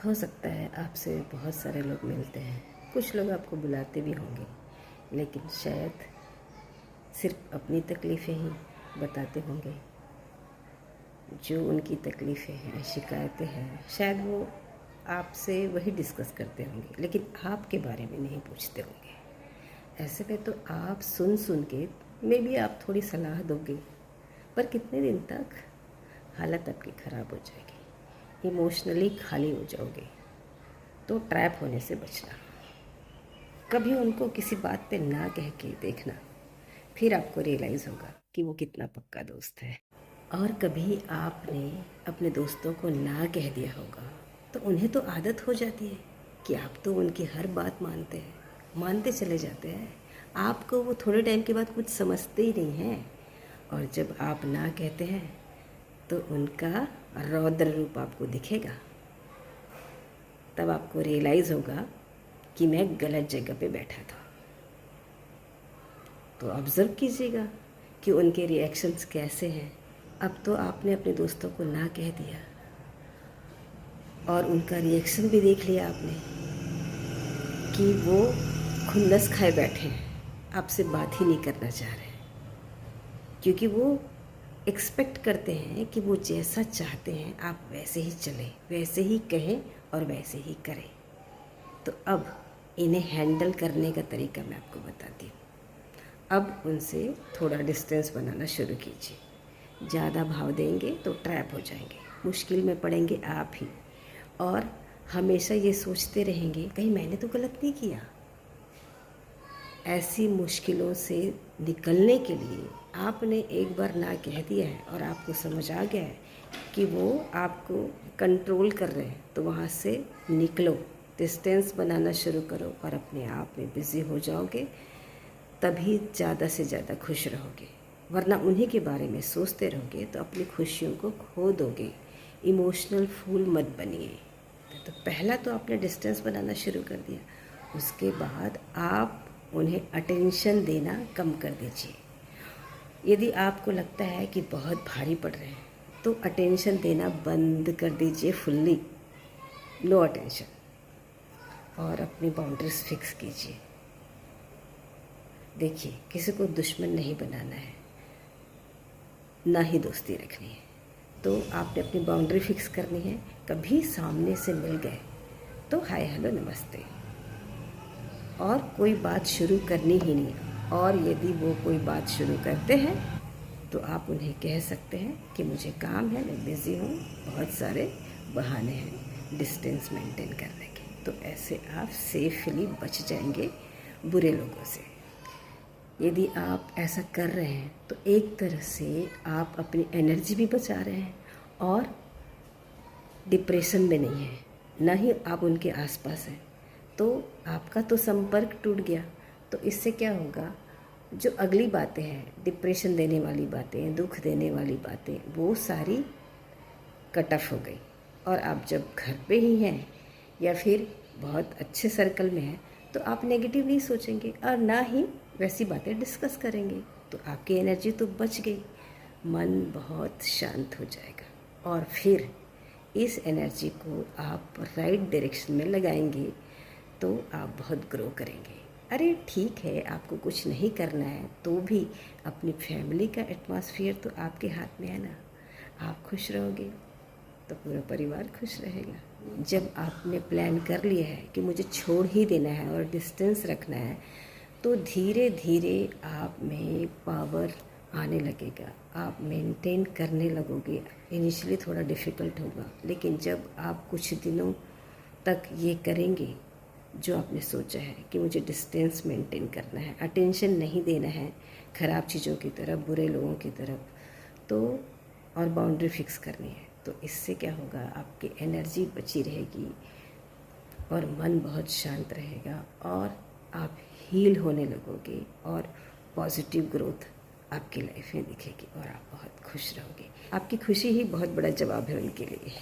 हो सकता है आपसे बहुत सारे लोग मिलते हैं, कुछ लोग आपको बुलाते भी होंगे, लेकिन शायद सिर्फ अपनी तकलीफ़ें ही बताते होंगे। जो उनकी तकलीफ़ें हैं, शिकायतें हैं, शायद वो आपसे वही डिस्कस करते होंगे, लेकिन आपके बारे में नहीं पूछते होंगे। ऐसे में तो आप सुन सुन के मे बी आप थोड़ी सलाह दोगे, पर कितने दिन तक हालत आपकी ख़राब हो जाएगी, इमोशनली खाली हो जाओगे। तो ट्रैप होने से बचना। कभी उनको किसी बात पे ना कह के देखना, फिर आपको रियलाइज़ होगा कि वो कितना पक्का दोस्त है। और कभी आपने अपने दोस्तों को ना कह दिया होगा, तो उन्हें तो आदत हो जाती है कि आप तो उनकी हर बात मानते हैं, मानते चले जाते हैं। आपको वो थोड़े टाइम के बाद कुछ समझते ही नहीं हैं, और जब आप ना कहते हैं तो उनका रौद्र रूप आपको दिखेगा। तब आपको रियलाइज़ होगा कि मैं गलत जगह पे बैठा था। तो ऑब्ज़र्व कीजिएगा कि उनके रिएक्शंस कैसे हैं। अब तो आपने अपने दोस्तों को ना कह दिया और उनका रिएक्शन भी देख लिया आपने कि वो खुन्नस खाए बैठे हैं, आपसे बात ही नहीं करना चाह रहे हैं, क्योंकि वो एक्सपेक्ट करते हैं कि वो जैसा चाहते हैं आप वैसे ही चलें, वैसे ही कहें और वैसे ही करें। तो अब इन्हें हैंडल करने का तरीका मैं आपको बताती हूँ। अब उनसे थोड़ा डिस्टेंस बनाना शुरू कीजिए। ज़्यादा भाव देंगे तो ट्रैप हो जाएंगे, मुश्किल में पड़ेंगे आप ही, और हमेशा ये सोचते रहेंगे कहीं मैंने तो गलत नहीं किया। ऐसी मुश्किलों से निकलने के लिए आपने एक बार ना कह दिया है और आपको समझ आ गया है कि वो आपको कंट्रोल कर रहे हैं, तो वहाँ से निकलो, डिस्टेंस बनाना शुरू करो और अपने आप में बिज़ी हो जाओगे। तभी ज़्यादा से ज़्यादा खुश रहोगे, वरना उन्हीं के बारे में सोचते रहोगे तो अपनी खुशियों को खो दोगे। इमोशनल फूल मत बनिए। तो पहला तो आपने डिस्टेंस बनाना शुरू कर दिया, उसके बाद आप उन्हें अटेंशन देना कम कर दीजिए। यदि आपको लगता है कि बहुत भारी पड़ रहे हैं तो अटेंशन देना बंद कर दीजिए, फुल्ली नो अटेंशन, और अपनी बाउंड्रीज फिक्स कीजिए। देखिए, किसी को दुश्मन नहीं बनाना है, ना ही दोस्ती रखनी है, तो आपने अपनी बाउंड्री फिक्स करनी है। कभी सामने से मिल गए तो हाय हेलो नमस्ते, और कोई बात शुरू करनी ही नहीं। और यदि वो कोई बात शुरू करते हैं तो आप उन्हें कह सकते हैं कि मुझे काम है, मैं बिज़ी हूँ, बहुत सारे बहाने हैं डिस्टेंस मेंटेन करने के। तो ऐसे आप सेफली बच जाएंगे बुरे लोगों से। यदि आप ऐसा कर रहे हैं तो एक तरह से आप अपनी एनर्जी भी बचा रहे हैं और डिप्रेशन में नहीं है, ना ही आप उनके आसपास हैं। तो आपका तो संपर्क टूट गया, तो इससे क्या होगा, जो अगली बातें हैं, डिप्रेशन देने वाली बातें, दुख देने वाली बातें, वो सारी कट ऑफ हो गई। और आप जब घर पे ही हैं या फिर बहुत अच्छे सर्कल में हैं तो आप नेगेटिव नहीं सोचेंगे और ना ही वैसी बातें डिस्कस करेंगे। तो आपकी एनर्जी तो बच गई, मन बहुत शांत हो जाएगा, और फिर इस एनर्जी को आप राइट डायरेक्शन में लगाएंगे तो आप बहुत ग्रो करेंगे। अरे ठीक है, आपको कुछ नहीं करना है तो भी अपनी फैमिली का एटमॉस्फेयर तो आपके हाथ में है ना। आप खुश रहोगे तो पूरा परिवार खुश रहेगा। जब आपने प्लान कर लिया है कि मुझे छोड़ ही देना है और डिस्टेंस रखना है, तो धीरे धीरे आप में पावर आने लगेगा, आप मेंटेन करने लगोगे। इनिशियली थोड़ा डिफ़िकल्ट होगा, लेकिन जब आप कुछ दिनों तक ये करेंगे जो आपने सोचा है कि मुझे डिस्टेंस मेंटेन करना है, अटेंशन नहीं देना है ख़राब चीज़ों की तरफ, बुरे लोगों की तरफ, तो और बाउंड्री फिक्स करनी है, तो इससे क्या होगा, आपकी एनर्जी बची रहेगी और मन बहुत शांत रहेगा और आप हील होने लगोगे और पॉजिटिव ग्रोथ आपकी लाइफ में दिखेगी और आप बहुत खुश रहोगे। आपकी खुशी ही बहुत बड़ा जवाब है उनके लिए।